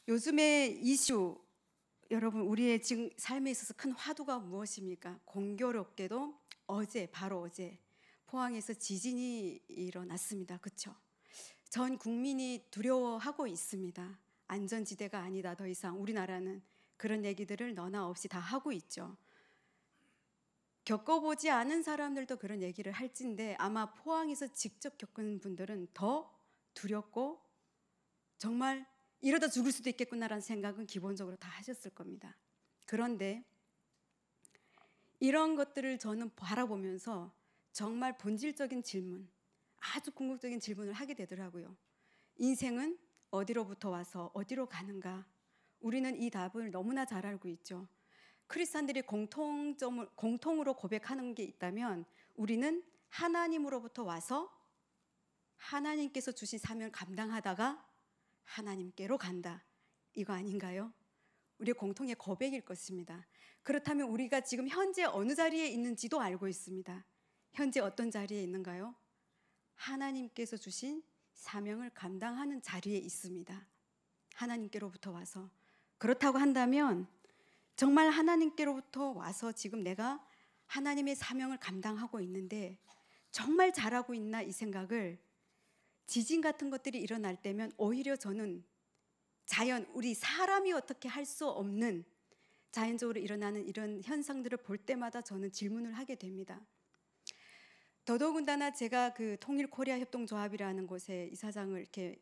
요즘의 이슈, 여러분 우리의 지금 삶에 있어서 큰 화두가 무엇입니까? 공교롭게도 바로 어제 포항에서 지진이 일어났습니다. 그렇죠? 전 국민이 두려워하고 있습니다. 안전지대가 아니다. 더 이상 우리나라는 그런 얘기들을 너나 없이 다 하고 있죠. 겪어보지 않은 사람들도 그런 얘기를 할진데 아마 포항에서 직접 겪은 분들은 더 두렵고 정말 이러다 죽을 수도 있겠구나라는 생각은 기본적으로 다 하셨을 겁니다. 그런데 이런 것들을 저는 바라보면서 정말 본질적인 질문, 아주 궁극적인 질문을 하게 되더라고요. 인생은 어디로부터 와서 어디로 가는가? 우리는 이 답을 너무나 잘 알고 있죠. 크리스찬들이 공통으로 고백하는 게 있다면 우리는 하나님으로부터 와서 하나님께서 주신 사명을 감당하다가 하나님께로 간다. 이거 아닌가요? 우리의 공통의 고백일 것입니다. 그렇다면 우리가 지금 현재 어느 자리에 있는지도 알고 있습니다. 현재 어떤 자리에 있는가요? 하나님께서 주신 사명을 감당하는 자리에 있습니다. 하나님께로부터 와서. 그렇다고 한다면 정말 하나님께로부터 와서 지금 내가 하나님의 사명을 감당하고 있는데 정말 잘하고 있나 이 생각을 지진 같은 것들이 일어날 때면 오히려 저는 우리 사람이 어떻게 할 수 없는 자연적으로 일어나는 이런 현상들을 볼 때마다 저는 질문을 하게 됩니다. 더더군다나 제가 그 통일코리아 협동조합이라는 곳에 이사장을 이렇게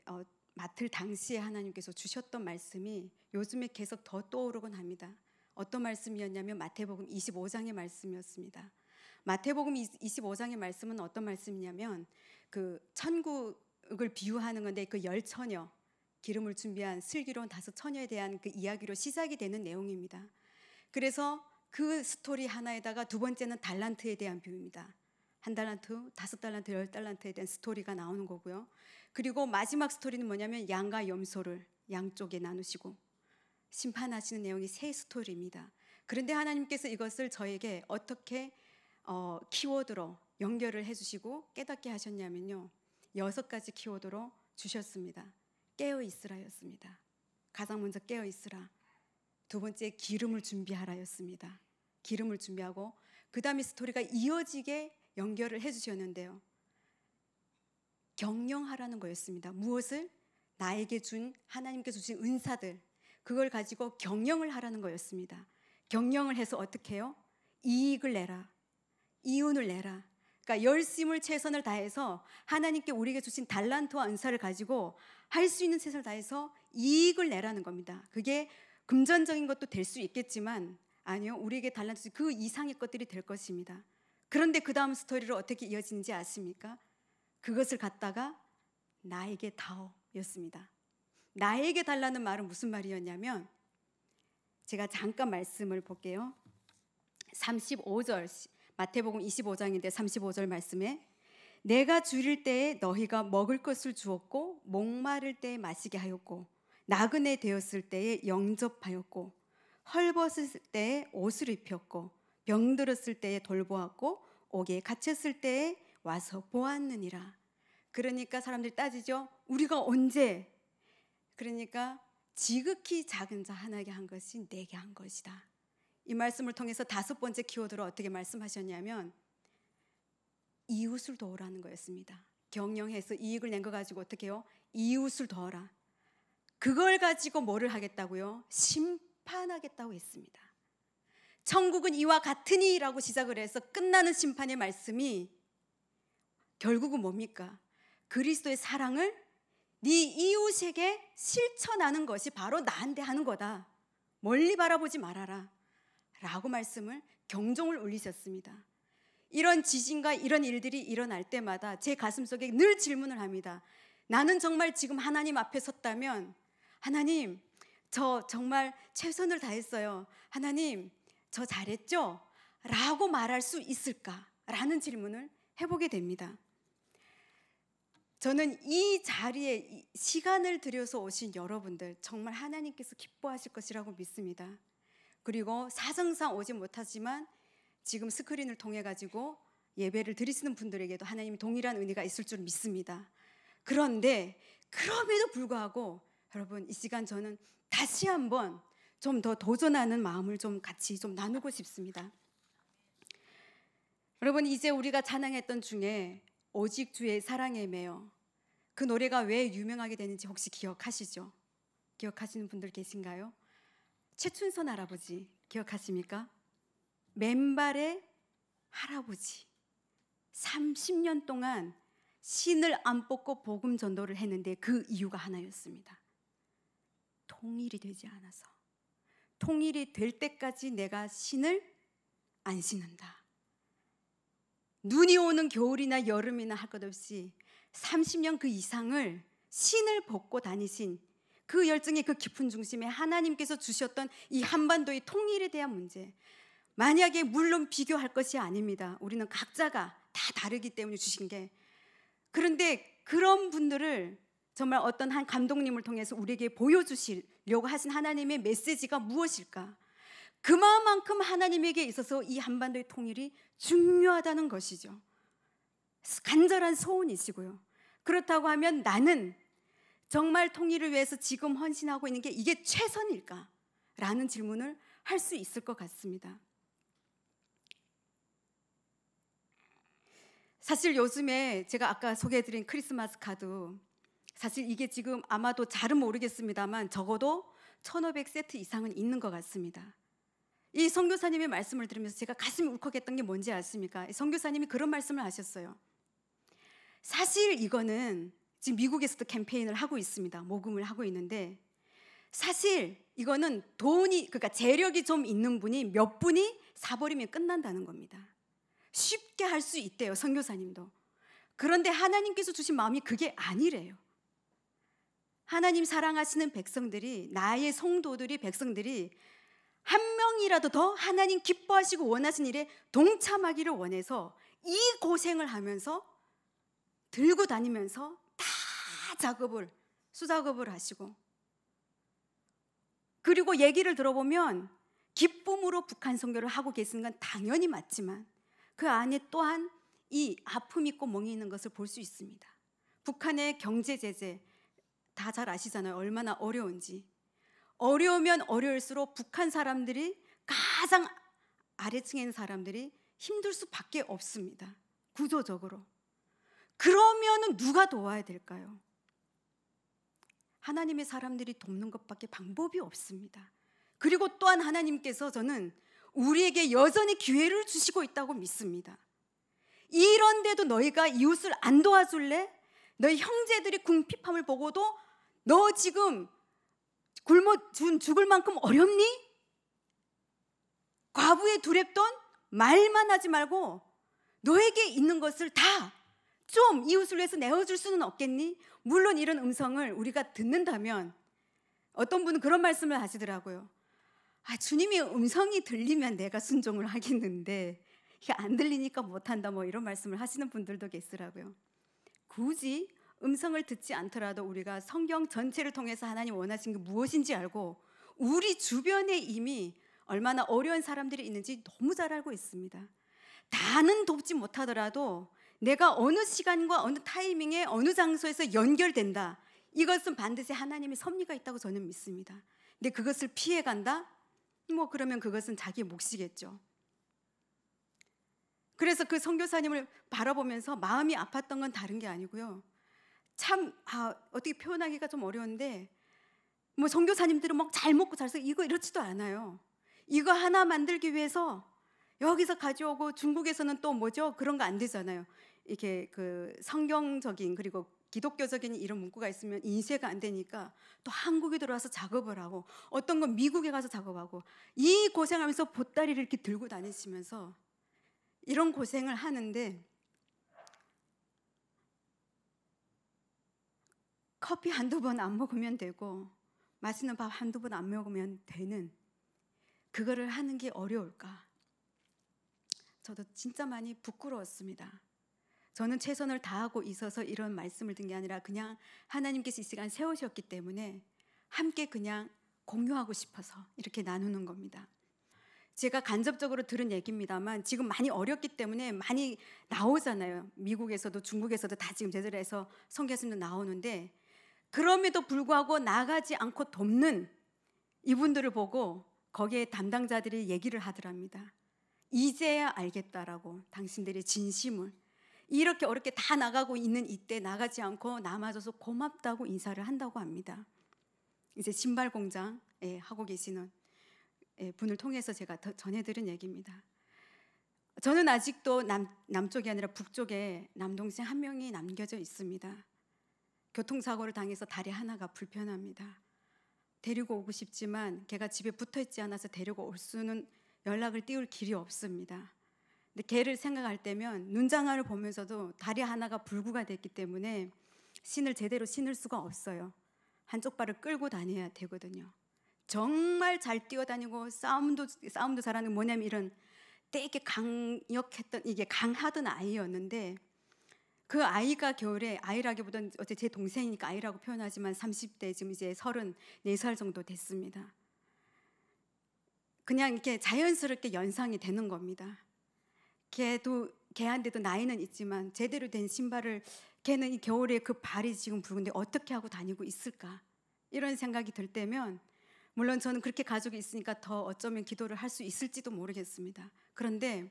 맡을 당시에 하나님께서 주셨던 말씀이 요즘에 계속 더 떠오르곤 합니다. 어떤 말씀이었냐면 마태복음 25장의 말씀이었습니다. 마태복음 25장의 말씀은 어떤 말씀이냐면 그 천국을 비유하는 건데 그 10처녀 기름을 준비한 슬기로운 5처녀에 대한 그 이야기로 시작이 되는 내용입니다. 그래서 그 스토리 하나에다가 두 번째는 달란트에 대한 비유입니다. 1달란트, 5달란트, 10달란트에 대한 스토리가 나오는 거고요. 그리고 마지막 스토리는 뭐냐면 양과 염소를 양쪽에 나누시고 심판하시는 내용이 세 스토리입니다. 그런데 하나님께서 이것을 저에게 어떻게 키워드로 연결을 해주시고 깨닫게 하셨냐면요. 6가지 키워드로 주셨습니다. 깨어있으라였습니다. 가장 먼저 깨어있으라. 두 번째 기름을 준비하라였습니다. 기름을 준비하고 그 다음에 스토리가 이어지게 연결을 해주셨는데요. 경영하라는 거였습니다. 무엇을? 나에게 하나님께서 주신 은사들 그걸 가지고 경영을 하라는 거였습니다. 경영을 해서 어떻게 해요? 이익을 내라. 이윤을 내라. 그러니까 열심을 최선을 다해서 하나님께 우리에게 주신 달란트와 은사를 가지고 할 수 있는 최선을 다해서 이익을 내라는 겁니다. 그게 금전적인 것도 될 수 있겠지만 아니요. 우리에게 달란트 주신 그 이상의 것들이 될 것입니다. 그런데 그 다음 스토리로 어떻게 이어지는지 아십니까? 그것을 갖다가 나에게 다오였습니다. 나에게 달라는 말은 무슨 말이었냐면 제가 잠깐 말씀을 볼게요. 35절 마태복음 25장인데 35절 말씀에 내가 줄일 때에 너희가 먹을 것을 주었고 목마를 때에 마시게 하였고 나그네 되었을 때에 영접하였고 헐벗을 때에 옷을 입혔고 병들었을 때에 돌보았고 옥에 갇혔을 때에 와서 보았느니라. 그러니까 사람들이 따지죠. 우리가 언제? 그러니까 지극히 작은 자 하나에게 한 것이 내게 한 것이다. 이 말씀을 통해서 5번째 키워드로 어떻게 말씀하셨냐면 이웃을 도우라는 거였습니다. 경영해서 이익을 낸 거 가지고 어떻게 해요? 이웃을 도와라. 그걸 가지고 뭐를 하겠다고요? 심판하겠다고 했습니다. 천국은 이와 같으니라고 시작을 해서 끝나는 심판의 말씀이 결국은 뭡니까? 그리스도의 사랑을 네 이웃에게 실천하는 것이 바로 나한테 하는 거다. 멀리 바라보지 말아라 라고 말씀을 경종을 울리셨습니다. 이런 지진과 이런 일들이 일어날 때마다 제 가슴속에 늘 질문을 합니다. 나는 정말 지금 하나님 앞에 섰다면 하나님 저 정말 최선을 다했어요. 하나님 저 잘했죠? 라고 말할 수 있을까? 라는 질문을 해보게 됩니다. 저는 이 자리에 시간을 들여서 오신 여러분들 정말 하나님께서 기뻐하실 것이라고 믿습니다. 그리고 사정상 오지 못하지만 지금 스크린을 통해 가지고 예배를 드리시는 분들에게도 하나님이 동일한 은혜가 있을 줄 믿습니다. 그런데 그럼에도 불구하고 여러분, 이 시간 저는 다시 한번 좀 더 도전하는 마음을 좀 같이 좀 나누고 싶습니다. 여러분, 이제 우리가 찬양했던 중에 오직 주의 사랑에 매여, 그 노래가 왜 유명하게 되는지 혹시 기억하시죠? 기억하시는 분들 계신가요? 최춘선 할아버지 기억하십니까? 맨발의 할아버지, 30년 동안 신을 안 뽑고 복음 전도를 했는데 그 이유가 하나였습니다. 통일이 되지 않아서. 통일이 될 때까지 내가 신을 안 신는다. 눈이 오는 겨울이나 여름이나 할 것 없이 30년 그 이상을 신을 벗고 다니신 그 열정의 그 깊은 중심에 하나님께서 주셨던 이 한반도의 통일에 대한 문제, 만약에 물론 비교할 것이 아닙니다. 우리는 각자가 다 다르기 때문에 주신 게. 그런데 그런 분들을 정말 어떤 한 감독님을 통해서 우리에게 보여주시려고 하신 하나님의 메시지가 무엇일까? 그만큼 하나님에게 있어서 이 한반도의 통일이 중요하다는 것이죠. 간절한 소원이시고요. 그렇다고 하면 나는 정말 통일을 위해서 지금 헌신하고 있는 게 이게 최선일까? 라는 질문을 할 수 있을 것 같습니다. 사실 요즘에 제가 아까 소개해드린 크리스마스 카드, 사실 이게 지금 아마도 잘은 모르겠습니다만 적어도 1,500세트 이상은 있는 것 같습니다. 이 선교사님의 말씀을 들으면서 제가 가슴이 울컥했던 게 뭔지 아십니까? 선교사님이 그런 말씀을 하셨어요. 사실 이거는 지금 미국에서도 캠페인을 하고 있습니다. 모금을 하고 있는데, 사실 이거는 그러니까 재력이 좀 있는 분이 몇 분이 사버리면 끝난다는 겁니다. 쉽게 할 수 있대요, 선교사님도. 그런데 하나님께서 주신 마음이 그게 아니래요. 하나님 사랑하시는 백성들이, 나의 성도들이, 백성들이 한 명이라도 더 하나님 기뻐하시고 원하시는 일에 동참하기를 원해서 이 고생을 하면서 들고 다니면서 다 수작업을 하시고, 그리고 얘기를 들어보면 기쁨으로 북한 선교를 하고 계시는 건 당연히 맞지만 그 안에 또한 이 아픔 있고 멍이 있는 것을 볼 수 있습니다. 북한의 경제 제재 다 잘 아시잖아요. 얼마나 어려운지. 어려우면 어려울수록 북한 사람들이, 가장 아래층에 있는 사람들이 힘들 수밖에 없습니다. 구조적으로. 그러면 누가 도와야 될까요? 하나님의 사람들이 돕는 것밖에 방법이 없습니다. 그리고 또한 하나님께서 저는 우리에게 여전히 기회를 주시고 있다고 믿습니다. 이런데도 너희가 이웃을 안 도와줄래? 너희 형제들이 궁핍함을 보고도 너 지금 굶어 죽을 만큼 어렵니? 과부의 두렵돈 말만 하지 말고 너에게 있는 것을 다 좀 이웃을 위해서 내어줄 수는 없겠니? 물론 이런 음성을 우리가 듣는다면 어떤 분은 그런 말씀을 하시더라고요. 주님의 음성이 들리면 내가 순종을 하겠는데 이게 안 들리니까 못한다, 뭐 이런 말씀을 하시는 분들도 계시더라고요. 굳이 음성을 듣지 않더라도 우리가 성경 전체를 통해서 하나님 원하신 게 무엇인지 알고 우리 주변에 이미 얼마나 어려운 사람들이 있는지 너무 잘 알고 있습니다. 다는 돕지 못하더라도 내가 어느 시간과 어느 타이밍에 어느 장소에서 연결된다, 이것은 반드시 하나님의 섭리가 있다고 저는 믿습니다. 근데 그것을 피해간다? 뭐 그러면 그것은 자기 몫이겠죠. 그래서 그 선교사님을 바라보면서 마음이 아팠던 건 다른 게 아니고요. 참 어떻게 표현하기가 좀 어려운데, 뭐 선교사님들은 막 잘 먹고 잘 살고 이렇지도 않아요. 이거 하나 만들기 위해서 여기서 가져오고, 중국에서는 또 뭐죠? 그런 거 안 되잖아요. 이렇게 그 성경적인 그리고 기독교적인 이런 문구가 있으면 인쇄가 안 되니까 또 한국에 들어와서 작업을 하고, 어떤 건 미국에 가서 작업하고, 이 고생하면서 보따리를 이렇게 들고 다니시면서 이런 고생을 하는데, 커피 한두 번 안 먹으면 되고 맛있는 밥 한두 번 안 먹으면 되는 그거를 하는 게 어려울까? 저도 진짜 많이 부끄러웠습니다. 저는 최선을 다하고 있어서 이런 말씀을 든 게 아니라 그냥 하나님께서 이 시간 세우셨기 때문에 함께 그냥 공유하고 싶어서 이렇게 나누는 겁니다. 제가 간접적으로 들은 얘기입니다만 지금 많이 어렵기 때문에 많이 나오잖아요. 미국에서도 중국에서도 다 지금 제대로 해서 선교사님도 나오는데, 그럼에도 불구하고 나가지 않고 돕는 이분들을 보고 거기에 담당자들이 얘기를 하더랍니다. 이제야 알겠다라고, 당신들의 진심을. 이렇게 어렵게 다 나가고 있는 이때 나가지 않고 남아줘서 고맙다고 인사를 한다고 합니다. 이제 신발 공장 하고 계시는 분을 통해서 제가 전해드린 얘기입니다. 저는 아직도 남쪽이 아니라 북쪽에 남동생 한 명이 남겨져 있습니다. 교통사고를 당해서 다리 하나가 불편합니다. 데리고 오고 싶지만 걔가 집에 붙어있지 않아서 데리고 올 수는, 연락을 띄울 길이 없습니다. 근데 걔를 생각할 때면 눈장화를 보면서도 다리 하나가 불구가 됐기 때문에 신을 제대로 신을 수가 없어요. 한쪽 발을 끌고 다녀야 되거든요. 정말 잘 뛰어다니고 싸움도 잘하는, 뭐냐면 이런 되게 강력했던, 이게 강하던 아이였는데, 그 아이가 겨울에, 아이라기보다는 어째 제 동생이니까 아이라고 표현하지만 30대, 지금 이제 34살 정도 됐습니다. 그냥 이렇게 자연스럽게 연상이 되는 겁니다. 걔한테도 나이는 있지만 제대로 된 신발을, 걔는 이 겨울에 그 발이 지금 붉은데 어떻게 하고 다니고 있을까, 이런 생각이 들 때면, 물론 저는 그렇게 가족이 있으니까 더 어쩌면 기도를 할 수 있을지도 모르겠습니다. 그런데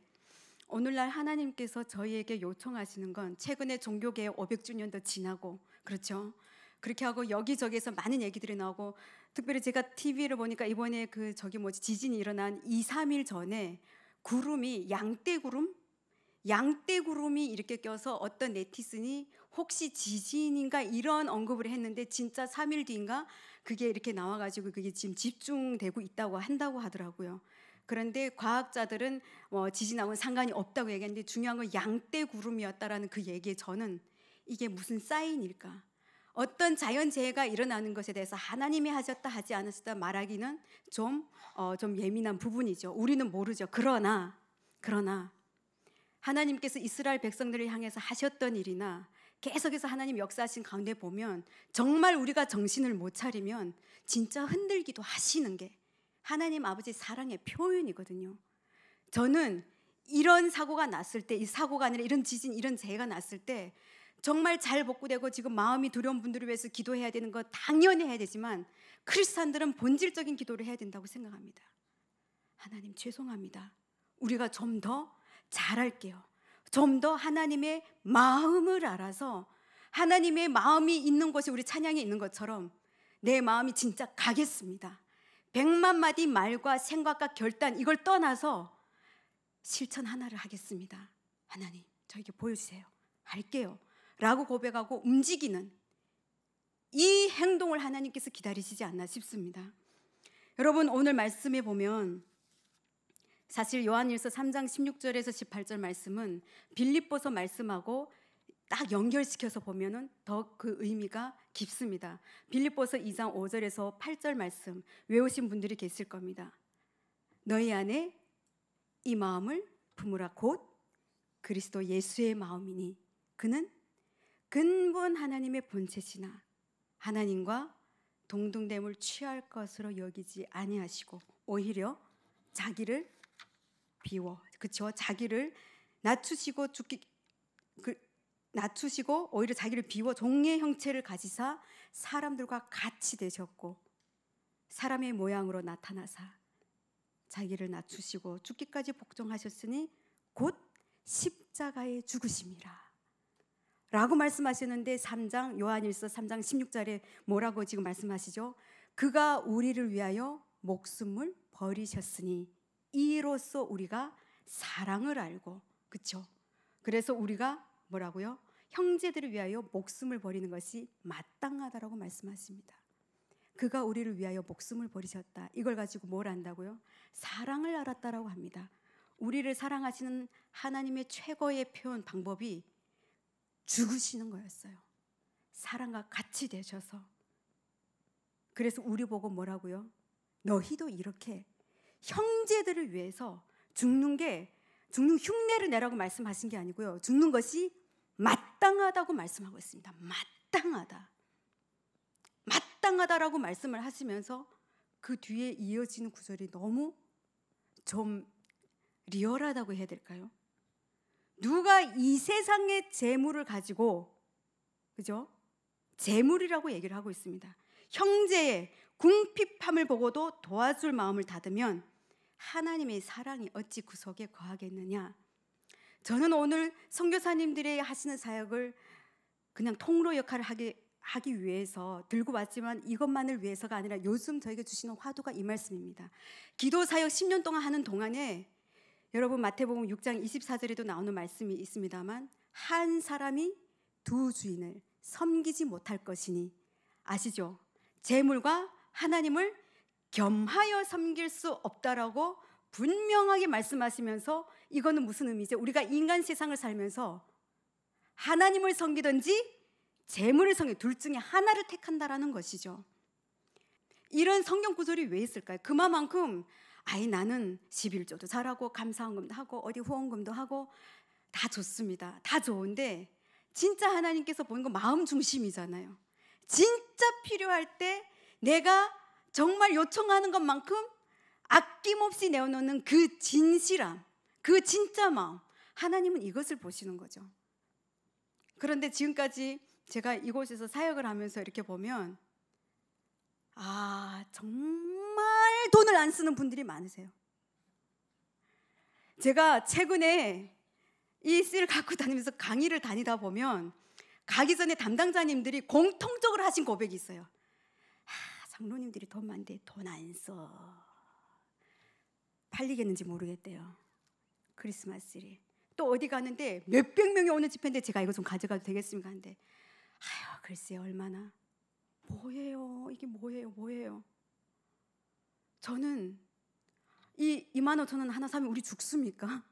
오늘날 하나님께서 저희에게 요청하시는 건, 최근에 종교개혁 500주년도 지나고, 그렇죠? 그렇게 하고 여기저기에서 많은 얘기들이 나오고, 특별히 제가 TV를 보니까 이번에 지진이 일어난 2, 3일 전에 구름이 양떼구름이 이렇게 껴서 어떤 네티즌이 혹시 지진인가 이런 언급을 했는데, 진짜 3일 뒤인가 그게 이렇게 나와가지고 그게 지금 집중되고 있다고 한다고 하더라고요. 그런데 과학자들은 지진하고는 상관이 없다고 얘기했는데, 중요한 건 양떼구름이었다라는 그 얘기에 저는 이게 무슨 사인일까? 어떤 자연재해가 일어나는 것에 대해서 하나님이 하셨다 하지 않으셨다 말하기는 좀 예민한 부분이죠. 우리는 모르죠. 그러나 하나님께서 이스라엘 백성들을 향해서 하셨던 일이나 계속해서 하나님 역사하신 가운데 보면, 정말 우리가 정신을 못 차리면 진짜 흔들기도 하시는 게 하나님 아버지 사랑의 표현이거든요. 저는 이런 사고가 났을 때, 이 사고가 아니라 이런 지진, 이런 재해가 났을 때 정말 잘 복구되고 지금 마음이 두려운 분들을 위해서 기도해야 되는 거 당연히 해야 되지만, 크리스찬들은 본질적인 기도를 해야 된다고 생각합니다. 하나님 죄송합니다. 우리가 좀 더 잘할게요. 좀 더 하나님의 마음을 알아서, 하나님의 마음이 있는 곳에 우리 찬양이 있는 것처럼 내 마음이 진짜 가겠습니다. 100만 마디 말과 생각과 결단, 이걸 떠나서 실천 하나를 하겠습니다. 하나님 저에게 보여주세요. 할게요 라고 고백하고 움직이는 이 행동을 하나님께서 기다리시지 않나 싶습니다. 여러분, 오늘 말씀에 보면 사실 요한일서 3장 16절에서 18절 말씀은 빌립보서 말씀하고 딱 연결시켜서 보면은 더 그 의미가 깊습니다. 빌립보서 2장 5절에서 8절 말씀 외우신 분들이 계실 겁니다. 너희 안에 이 마음을 품으라, 곧 그리스도 예수의 마음이니 그는 근본 하나님의 본체시나 하나님과 동등됨을 취할 것으로 여기지 아니하시고 오히려 자기를 비워, 그렇죠? 자기를 낮추시고 오히려 자기를 비워 종의 형체를 가지사 사람들과 같이 되셨고, 사람의 모양으로 나타나사 자기를 낮추시고 죽기까지 복종하셨으니 곧 십자가에 죽으심이라 라고 말씀하시는데, 요한일서 3장 16절에 뭐라고 지금 말씀하시죠? 그가 우리를 위하여 목숨을 버리셨으니 이로써 우리가 사랑을 알고, 그렇죠? 그래서 우리가 뭐라고요? 형제들을 위하여 목숨을 버리는 것이 마땅하다라고 말씀하십니다. 그가 우리를 위하여 목숨을 버리셨다. 이걸 가지고 뭘 안다고요? 사랑을 알았다라고 합니다. 우리를 사랑하시는 하나님의 최고의 표현 방법이 죽으시는 거였어요. 사랑과 같이 되셔서. 그래서 우리 보고 뭐라고요? 너희도 이렇게 형제들을 위해서 죽는 흉내를 내라고 말씀하신 게 아니고요, 죽는 것이 마땅하다고 말씀하고 있습니다. 마땅하다라고 말씀을 하시면서 그 뒤에 이어지는 구절이 너무 좀 리얼하다고 해야 될까요? 누가 이 세상의 재물을 가지고, 그죠? 재물이라고 얘기를 하고 있습니다. 형제의 궁핍함을 보고도 도와줄 마음을 닫으면 하나님의 사랑이 어찌 그 속에 거하겠느냐. 저는 오늘 선교사님들이 하시는 사역을 그냥 통로 역할을 하기 위해서 들고 왔지만 이것만을 위해서가 아니라 요즘 저에게 주시는 화두가 이 말씀입니다. 기도 사역 10년 동안 하는 동안에 여러분 마태복음 6장 24절에도 나오는 말씀이 있습니다만 한 사람이 두 주인을 섬기지 못할 것이니 아시죠? 재물과 하나님을 겸하여 섬길 수 없다라고 분명하게 말씀하시면서 이거는 무슨 의미죠? 우리가 인간 세상을 살면서 하나님을 섬기든지 재물을 섬기 둘 중에 하나를 택한다라는 것이죠. 이런 성경 구절이 왜 있을까요? 그만큼 나는 11조도 잘하고 감사헌금도 하고 어디 후원금도 하고 다 좋습니다. 다 좋은데 진짜 하나님께서 보는 건 마음 중심이잖아요. 진짜 필요할 때 내가 정말 요청하는 것만큼 아낌없이 내어놓는 그 진실함, 그 진짜 마음, 하나님은 이것을 보시는 거죠. 그런데 지금까지 제가 이곳에서 사역을 하면서 이렇게 보면 정말 돈을 안 쓰는 분들이 많으세요. 제가 최근에 이 씨를 갖고 다니면서 강의를 다니다 보면 가기 전에 담당자님들이 공통적으로 하신 고백이 있어요. 장로님들이 돈 많은데 돈 안 써. 팔리겠는지 모르겠대요. 크리스마스리. 또 어디 가는데 몇백 명이 오는 집회인데 제가 이거 좀 가져가도 되겠습니까? 하는데 글쎄요 얼마나. 뭐예요? 이게 뭐예요? 저는 이 25,000원 하나 사면 우리 죽습니까?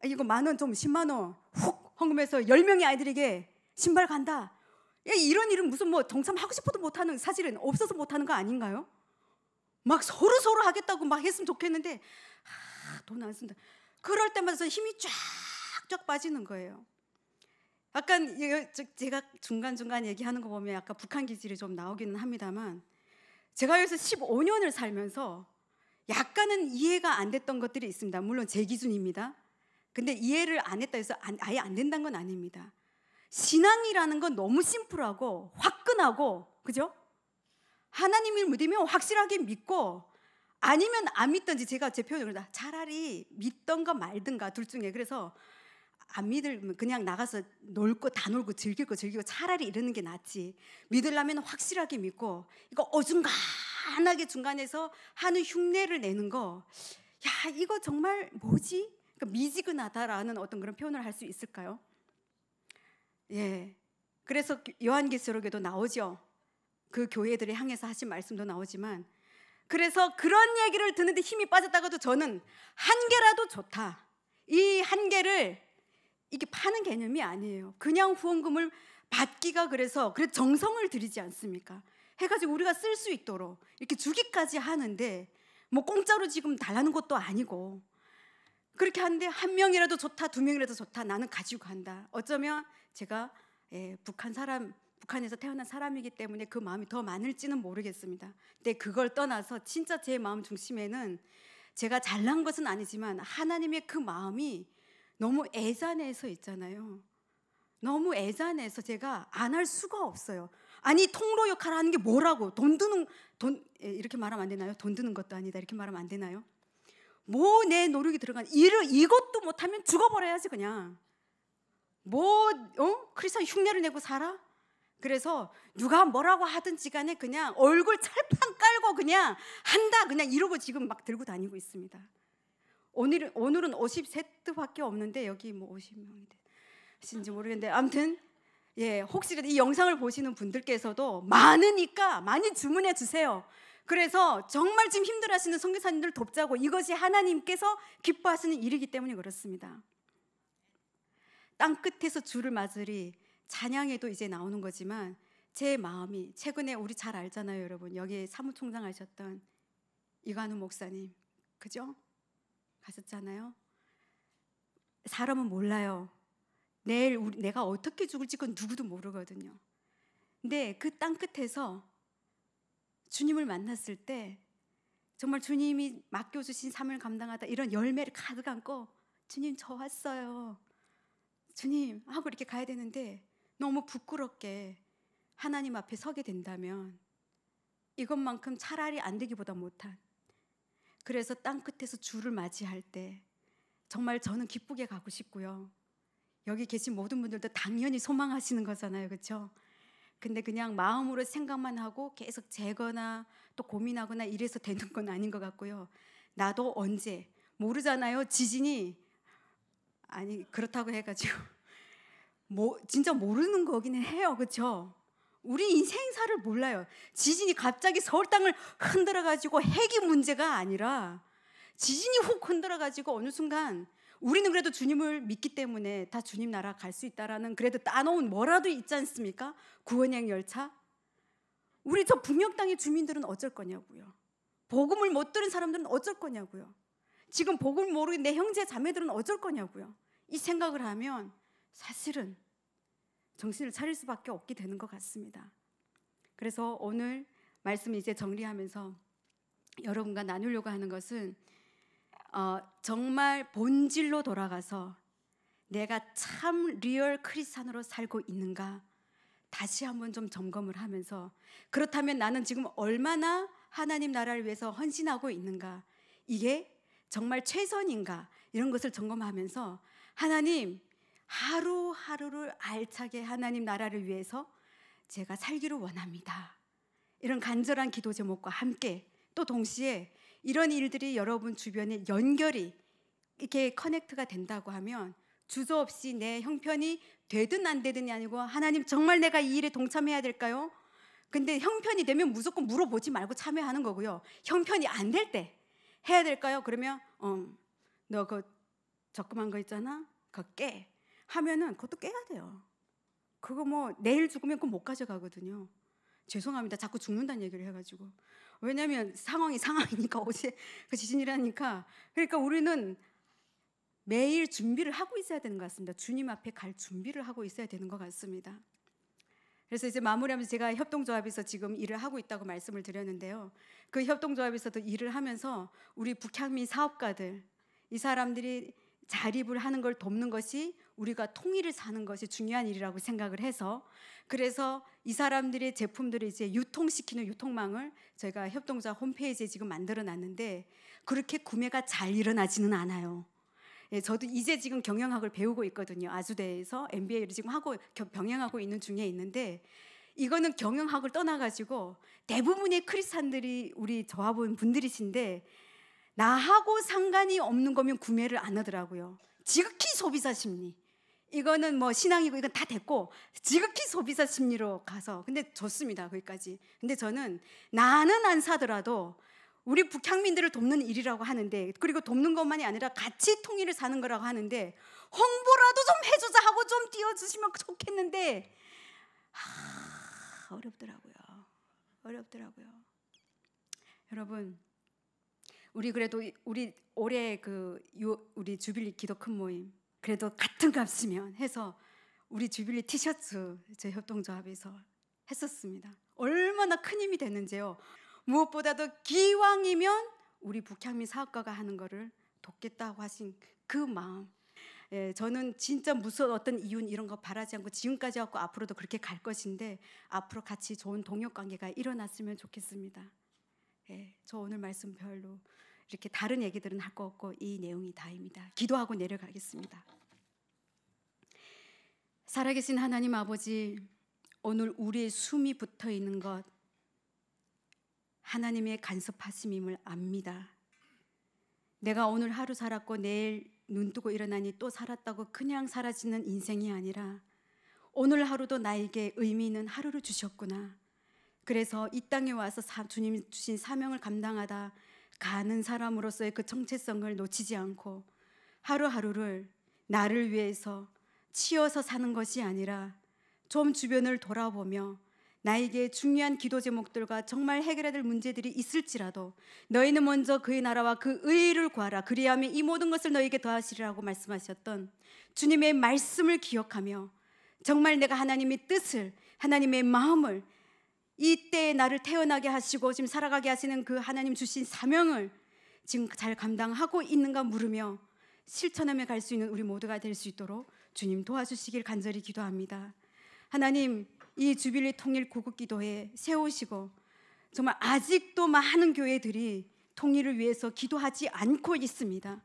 이거 10,000원 좀 10만원 훅 헌금해서 10명의 아이들에게 신발 간다. 이런 일은 무슨 동참하고 싶어도 못하는, 사실은 없어서 못하는 거 아닌가요? 막 서로 하겠다고 막 했으면 좋겠는데 돈 안 쓴다. 그럴 때마다 힘이 쫙쫙 빠지는 거예요. 약간 제가 중간중간 얘기하는 거 보면 약간 북한 기질이 좀 나오기는 합니다만 제가 여기서 15년을 살면서 약간은 이해가 안 됐던 것들이 있습니다. 물론 제 기준입니다. 근데 이해를 안 했다 해서 아예 안 된다는 건 아닙니다. 신앙이라는 건 너무 심플하고 화끈하고, 그죠? 하나님을 믿으면 확실하게 믿고 아니면 안 믿든지, 제가 제 표현을 차라리 믿던가 말든가 둘 중에. 그래서 안 믿으면 그냥 나가서 다 놀고 즐기고 차라리 이러는 게 낫지. 믿으려면 확실하게 믿고 이거 어중간하게 중간에서 하는 흉내를 내는 거, 이거 정말 뭐지? 그러니까 미지근하다라는 어떤 그런 표현을 할 수 있을까요? 그래서 요한계시록에도 나오죠. 그 교회들을 향해서 하신 말씀도 나오지만, 그래서 그런 얘기를 듣는데 힘이 빠졌다가도 저는 한 개라도 좋다. 이 한 개를 이게 파는 개념이 아니에요. 그냥 후원금을 받기가 그래서 정성을 들이지 않습니까? 해가지고 우리가 쓸 수 있도록 이렇게 주기까지 하는데 공짜로 지금 달라는 것도 아니고 그렇게 하는데 한 명이라도 좋다, 두 명이라도 좋다, 나는 가지고 간다. 어쩌면 제가 북한에서 태어난 사람이기 때문에 그 마음이 더 많을지는 모르겠습니다. 근데 그걸 떠나서 진짜 제 마음 중심에는 제가 잘난 것은 아니지만 하나님의 그 마음이 너무 애잔해서 있잖아요. 너무 애잔해서 제가 안 할 수가 없어요. 아니 통로 역할을 하는 게 뭐라고? 돈 이렇게 말하면 안 되나요? 돈 드는 것도 아니다 이렇게 말하면 안 되나요? 내 노력이 들어간 이것도 못하면 죽어버려야지 그냥. 크리스찬 흉내를 내고 살아? 그래서 누가 뭐라고 하든지 간에 그냥 얼굴 찰판 깔고 그냥 한다 그냥 이러고 지금 막 들고 다니고 있습니다. 오늘은 50세트밖에 없는데 여기 50명이 되신지 모르겠는데 아무튼 혹시라도 이 영상을 보시는 분들께서도 많으니까 많이 주문해 주세요. 그래서 정말 지금 힘들어하시는 선교사님들 돕자고, 이것이 하나님께서 기뻐하시는 일이기 때문에 그렇습니다. 땅끝에서 주를 맞으리 찬양에도 이제 나오는 거지만 제 마음이, 최근에 우리 잘 알잖아요 여러분, 여기 사무총장 하셨던 이관우 목사님, 그죠? 가셨잖아요. 사람은 몰라요. 내일 내가 어떻게 죽을지 그건 누구도 모르거든요. 근데 그 땅끝에서 주님을 만났을 때 정말 주님이 맡겨주신 삶을 감당하다 이런 열매를 가득 안고 주님 저 왔어요 주님 하고 이렇게 가야 되는데 너무 부끄럽게 하나님 앞에 서게 된다면 이것만큼 차라리 안 되기보다 못한, 그래서 땅끝에서 주를 맞이할 때 정말 저는 기쁘게 가고 싶고요. 여기 계신 모든 분들도 당연히 소망하시는 거잖아요, 그렇죠? 근데 그냥 마음으로 생각만 하고 계속 재거나 또 고민하거나 이래서 되는 건 아닌 것 같고요. 나도 언제 모르잖아요. 지진이 아니 그렇다고 해가지고 진짜 모르는 거기는 해요, 그렇죠? 우리 인생사를 몰라요. 지진이 갑자기 서울 땅을 흔들어가지고 핵이 문제가 아니라 지진이 훅 흔들어가지고 어느 순간 우리는 그래도 주님을 믿기 때문에 다 주님 나라 갈 수 있다라는 그래도 따놓은 뭐라도 있지 않습니까? 구원행 열차. 우리 저 북녘 땅의 주민들은 어쩔 거냐고요. 복음을 못 들은 사람들은 어쩔 거냐고요. 지금 복음을 모르는 내 형제 자매들은 어쩔 거냐고요. 이 생각을 하면 사실은 정신을 차릴 수밖에 없게 되는 것 같습니다. 그래서 오늘 말씀 이제 정리하면서 여러분과 나누려고 하는 것은 정말 본질로 돌아가서 내가 참 리얼 크리스찬으로 살고 있는가 다시 한번 좀 점검을 하면서, 그렇다면 나는 지금 얼마나 하나님 나라를 위해서 헌신하고 있는가, 이게 정말 최선인가, 이런 것을 점검하면서 하나님 하루하루를 알차게 하나님 나라를 위해서 제가 살기를 원합니다, 이런 간절한 기도 제목과 함께 또 동시에 이런 일들이 여러분 주변에 연결이 이렇게 커넥트가 된다고 하면 주저없이 내 형편이 되든 안 되든이 아니고 하나님 정말 내가 이 일에 동참해야 될까요? 근데 형편이 되면 무조건 물어보지 말고 참여하는 거고요. 형편이 안 될 때 해야 될까요? 그러면 너 그 적금한 거 있잖아, 그거 깨 하면은 그것도 깨야 돼요. 그거 뭐 내일 죽으면 그거 못 가져가거든요. 죄송합니다. 자꾸 죽는다는 얘기를 해가지고. 왜냐하면 상황이니까 어제 그 지진이라니까. 그러니까 우리는 매일 준비를 하고 있어야 되는 것 같습니다. 주님 앞에 갈 준비를 하고 있어야 되는 것 같습니다. 그래서 이제 마무리하면서 제가 협동조합에서 지금 일을 하고 있다고 말씀을 드렸는데요. 그 협동조합에서도 일을 하면서 우리 북향민 사업가들, 이 사람들이 자립을 하는 걸 돕는 것이 우리가 통일을 사는 것이 중요한 일이라고 생각을 해서, 그래서 이 사람들의 제품들을 이제 유통시키는 유통망을 저희가 협동조합 홈페이지에 지금 만들어 놨는데 그렇게 구매가 잘 일어나지는 않아요. 예, 저도 이제 지금 경영학을 배우고 있거든요. 아주대에서 MBA를 지금 하고 병행하고 있는 중에 있는데, 이거는 경영학을 떠나가지고 대부분의 크리스찬들이 우리 저하본 분들이신데 나하고 상관이 없는 거면 구매를 안 하더라고요. 지극히 소비자 심리. 이거는 뭐 신앙이고 이건 다 됐고 지극히 소비자 심리로 가서, 근데 좋습니다, 거기까지. 근데 저는 나는 안 사더라도 우리 북향민들을 돕는 일이라고 하는데, 그리고 돕는 것만이 아니라 같이 통일을 사는 거라고 하는데 홍보라도 좀 해주자 하고 좀 띄워주시면 좋겠는데 어렵더라고요. 여러분, 우리 그래도 우리 올해 우리 주빌리 기도 큰 모임 그래도 같은 값이면 해서 우리 주빌리 티셔츠 제 협동조합에서 했었습니다. 얼마나 큰 힘이 됐는지요. 무엇보다도 기왕이면 우리 북향민 사업가가 하는 거를 돕겠다고 하신 그 마음, 예, 저는 진짜 무슨 어떤 이윤 이런 거 바라지 않고 지금까지 왔고 앞으로도 그렇게 갈 것인데 앞으로 같이 좋은 동역관계가 일어났으면 좋겠습니다. 예, 저 오늘 말씀 별로 이렇게 다른 얘기들은 할 거 없고 이 내용이 다입니다. 기도하고 내려가겠습니다. 살아계신 하나님 아버지, 오늘 우리의 숨이 붙어 있는 것 하나님의 간섭하심임을 압니다. 내가 오늘 하루 살았고 내일 눈 뜨고 일어나니 또 살았다고 그냥 사라지는 인생이 아니라 오늘 하루도 나에게 의미 있는 하루를 주셨구나. 그래서 이 땅에 와서 주님 주신 사명을 감당하다 가는 사람으로서의 그 정체성을 놓치지 않고 하루하루를 나를 위해서 치어서 사는 것이 아니라 좀 주변을 돌아보며 나에게 중요한 기도 제목들과 정말 해결해야 될 문제들이 있을지라도 너희는 먼저 그의 나라와 그 의를 구하라, 그리하면 이 모든 것을 너희에게 더하시리라고 말씀하셨던 주님의 말씀을 기억하며 정말 내가 하나님의 뜻을, 하나님의 마음을, 이때에 나를 태어나게 하시고 지금 살아가게 하시는 그 하나님 주신 사명을 지금 잘 감당하고 있는가 물으며 실천하며 갈 수 있는 우리 모두가 될 수 있도록 주님 도와주시길 간절히 기도합니다. 하나님 이 주빌리 통일 구국기도회 세우시고 정말 아직도 많은 교회들이 통일을 위해서 기도하지 않고 있습니다.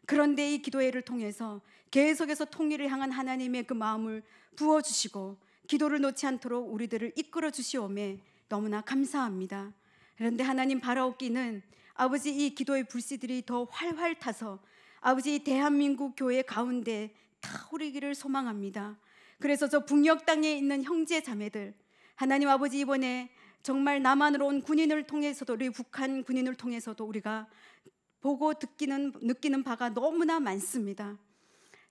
그런데 이 기도회를 통해서 계속해서 통일을 향한 하나님의 그 마음을 부어주시고 기도를 놓지 않도록 우리들을 이끌어 주시오매 너무나 감사합니다. 그런데 하나님 바라옵기는 아버지 이 기도의 불씨들이 더 활활 타서 아버지 이 대한민국 교회 가운데 타오르기를 소망합니다. 그래서 저 북녘 땅에 있는 형제 자매들 하나님 아버지 이번에 정말 남한으로 온 군인을 통해서도 우리 북한 군인을 통해서도 우리가 보고 느끼는 바가 너무나 많습니다.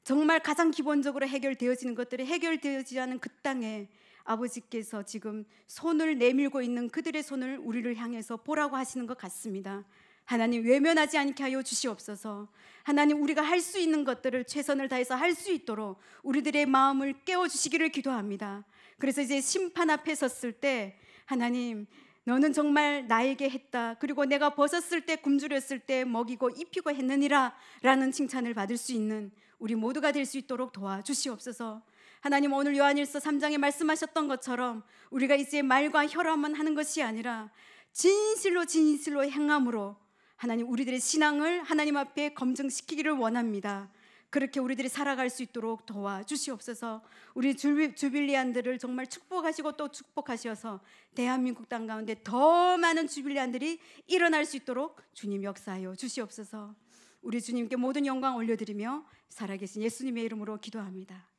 정말 가장 기본적으로 해결되어지는 것들이 해결되어지지 않은 그 땅에 아버지께서 지금 손을 내밀고 있는 그들의 손을 우리를 향해서 보라고 하시는 것 같습니다. 하나님 외면하지 않게 하여 주시옵소서. 하나님 우리가 할 수 있는 것들을 최선을 다해서 할 수 있도록 우리들의 마음을 깨워주시기를 기도합니다. 그래서 이제 심판 앞에 섰을 때 하나님 너는 정말 나에게 했다. 그리고 내가 벗었을 때 굶주렸을 때 먹이고 입히고 했느니라 라는 칭찬을 받을 수 있는 우리 모두가 될 수 있도록 도와주시옵소서. 하나님 오늘 요한일서 3장에 말씀하셨던 것처럼 우리가 이제 말과 혀로만 하는 것이 아니라 진실로 행함으로 하나님 우리들의 신앙을 하나님 앞에 검증시키기를 원합니다. 그렇게 우리들이 살아갈 수 있도록 도와주시옵소서. 우리 주빌리안들을 정말 축복하시고 또 축복하셔서 대한민국 땅 가운데 더 많은 주빌리안들이 일어날 수 있도록 주님 역사하여 주시옵소서. 우리 주님께 모든 영광 올려드리며 살아계신 예수님의 이름으로 기도합니다.